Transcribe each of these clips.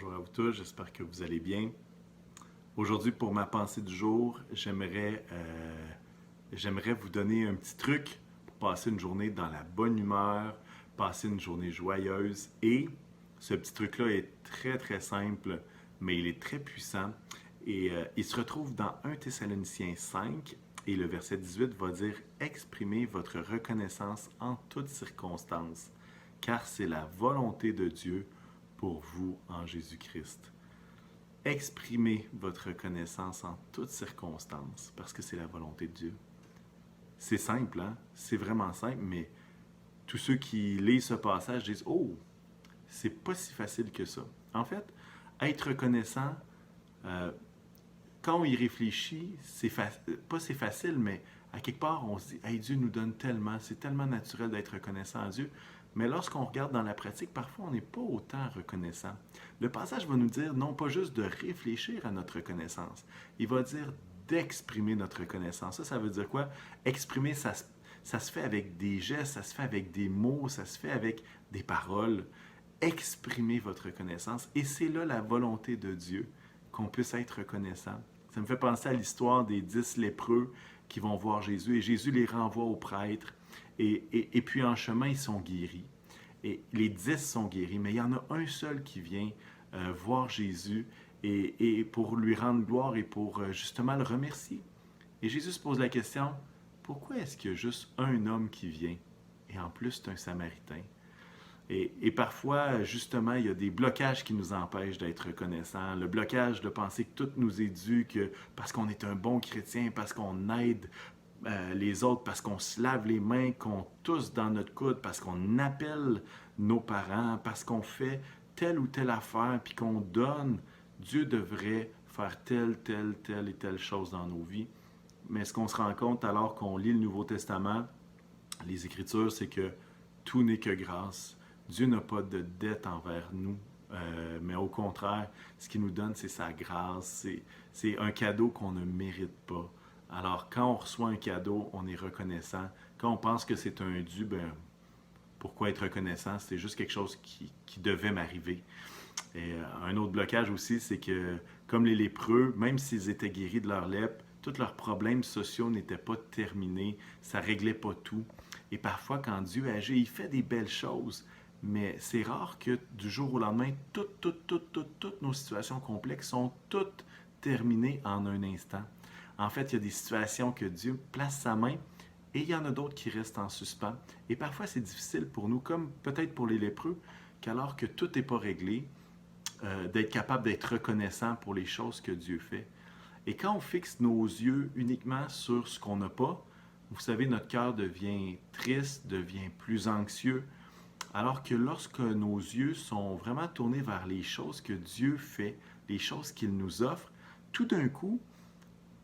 bonjour à vous tous, j'espère que vous allez bien. Aujourd'hui, pour ma pensée du jour, j'aimerais vous donner un petit truc pour passer une journée dans la bonne humeur, passer une journée joyeuse. Et ce petit truc-là est très très simple, mais il est très puissant. Et il se retrouve dans 1 Thessaloniciens 5 et le verset 18 va dire « Exprimez votre reconnaissance en toutes circonstances, car c'est la volonté de Dieu pour vous en Jésus-Christ. » Exprimez votre reconnaissance en toutes circonstances, parce que c'est la volonté de Dieu. C'est simple, hein? C'est vraiment simple, mais tous ceux qui lisent ce passage disent « Oh, c'est pas si facile que ça. » En fait, être reconnaissant, quand on y réfléchit, c'est facile, mais à quelque part, on se dit hey, « Dieu nous donne tellement, c'est tellement naturel d'être reconnaissant à Dieu. » Mais lorsqu'on regarde dans la pratique, parfois, on n'est pas autant reconnaissant. Le passage va nous dire non pas juste de réfléchir à notre reconnaissance, il va dire d'exprimer notre reconnaissance. Ça veut dire quoi? Exprimer, ça se fait avec des gestes, ça se fait avec des mots, ça se fait avec des paroles. Exprimez votre reconnaissance. Et c'est là la volonté de Dieu, qu'on puisse être reconnaissant. Ça me fait penser à l'histoire des 10 lépreux qui vont voir Jésus et Jésus les renvoie au prêtre. Et puis en chemin, ils sont guéris. Et les 10 sont guéris, mais il y en a un seul qui vient voir Jésus et pour lui rendre gloire et pour justement le remercier. Et Jésus se pose la question, pourquoi est-ce qu'il y a juste un homme qui vient? Et en plus, c'est un Samaritain. Et parfois, justement, il y a des blocages qui nous empêchent d'être reconnaissants. Le blocage de penser que tout nous est dû, que parce qu'on est un bon chrétien, parce qu'on aide les autres, parce qu'on se lave les mains, qu'on tousse dans notre coude, parce qu'on appelle nos parents, parce qu'on fait telle ou telle affaire, puis qu'on donne, Dieu devrait faire telle et telle chose dans nos vies. Mais ce qu'on se rend compte alors qu'on lit le Nouveau Testament, les Écritures, c'est que tout n'est que grâce. Dieu n'a pas de dette envers nous, mais au contraire, ce qu'il nous donne, c'est sa grâce. C'est un cadeau qu'on ne mérite pas. Alors, quand on reçoit un cadeau, on est reconnaissant. Quand on pense que c'est un dû, ben, pourquoi être reconnaissant? C'est juste quelque chose qui devait m'arriver. Et un autre blocage aussi, c'est que, comme les lépreux, même s'ils étaient guéris de leur lèpre, tous leurs problèmes sociaux n'étaient pas terminés, ça ne réglait pas tout. Et parfois, quand Dieu agit, il fait des belles choses, mais c'est rare que du jour au lendemain, toutes nos situations complexes sont toutes terminées en un instant. En fait, il y a des situations que Dieu place sa main et il y en a d'autres qui restent en suspens. Et parfois, c'est difficile pour nous, comme peut-être pour les lépreux, qu'alors que tout n'est pas réglé, d'être capable d'être reconnaissant pour les choses que Dieu fait. Et quand on fixe nos yeux uniquement sur ce qu'on n'a pas, vous savez, notre cœur devient triste, devient plus anxieux, alors que lorsque nos yeux sont vraiment tournés vers les choses que Dieu fait, les choses qu'il nous offre, tout d'un coup,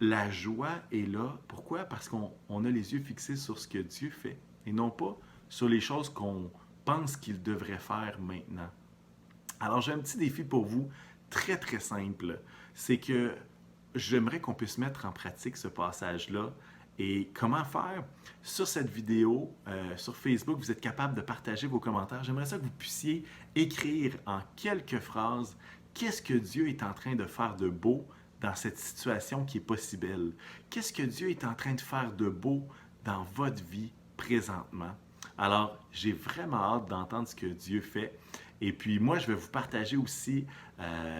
la joie est là. Pourquoi? Parce qu'on a les yeux fixés sur ce que Dieu fait et non pas sur les choses qu'on pense qu'il devrait faire maintenant. Alors, j'ai un petit défi pour vous, très très simple. C'est que j'aimerais qu'on puisse mettre en pratique ce passage-là. Et comment faire? Sur cette vidéo, sur Facebook, vous êtes capable de partager vos commentaires. J'aimerais ça que vous puissiez écrire en quelques phrases qu'est-ce que Dieu est en train de faire de beau dans cette situation qui n'est pas si belle. Qu'est-ce que Dieu est en train de faire de beau dans votre vie présentement? Alors, j'ai vraiment hâte d'entendre ce que Dieu fait. Et puis, moi, je vais vous partager aussi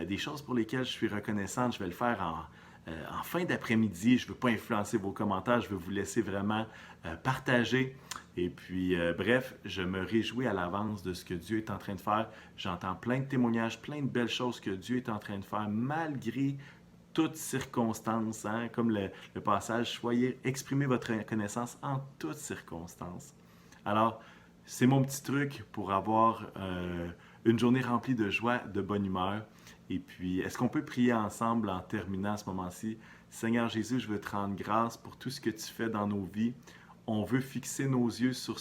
des choses pour lesquelles je suis reconnaissante. Je vais le faire en fin d'après-midi. Je ne veux pas influencer vos commentaires. Je veux vous laisser vraiment partager. Et puis, bref, je me réjouis à l'avance de ce que Dieu est en train de faire. J'entends plein de témoignages, plein de belles choses que Dieu est en train de faire, malgré toutes circonstances, hein, comme le passage, exprimez votre reconnaissance en toutes circonstances. Alors, c'est mon petit truc pour avoir une journée remplie de joie, de bonne humeur. Et puis, est-ce qu'on peut prier ensemble en terminant à ce moment-ci? Seigneur Jésus, je veux te rendre grâce pour tout ce que tu fais dans nos vies. On veut fixer nos yeux sur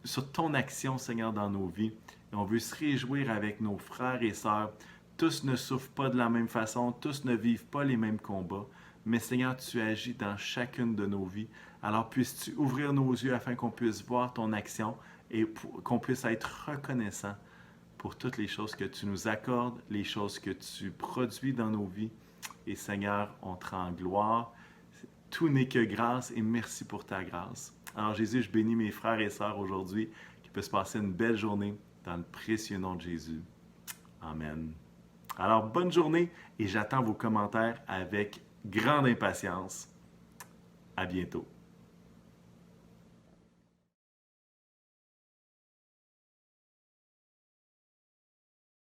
sur ton action, Seigneur, dans nos vies. Et on veut se réjouir avec nos frères et sœurs. Tous ne souffrent pas de la même façon, tous ne vivent pas les mêmes combats. Mais Seigneur, tu agis dans chacune de nos vies. Alors puisses-tu ouvrir nos yeux afin qu'on puisse voir ton action et qu'on puisse être reconnaissant pour toutes les choses que tu nous accordes, les choses que tu produis dans nos vies. Et Seigneur, on te rend gloire. Tout n'est que grâce et merci pour ta grâce. Alors Jésus, je bénis mes frères et sœurs aujourd'hui, qu'ils puissent passer une belle journée dans le précieux nom de Jésus. Amen. Alors, bonne journée et j'attends vos commentaires avec grande impatience. À bientôt.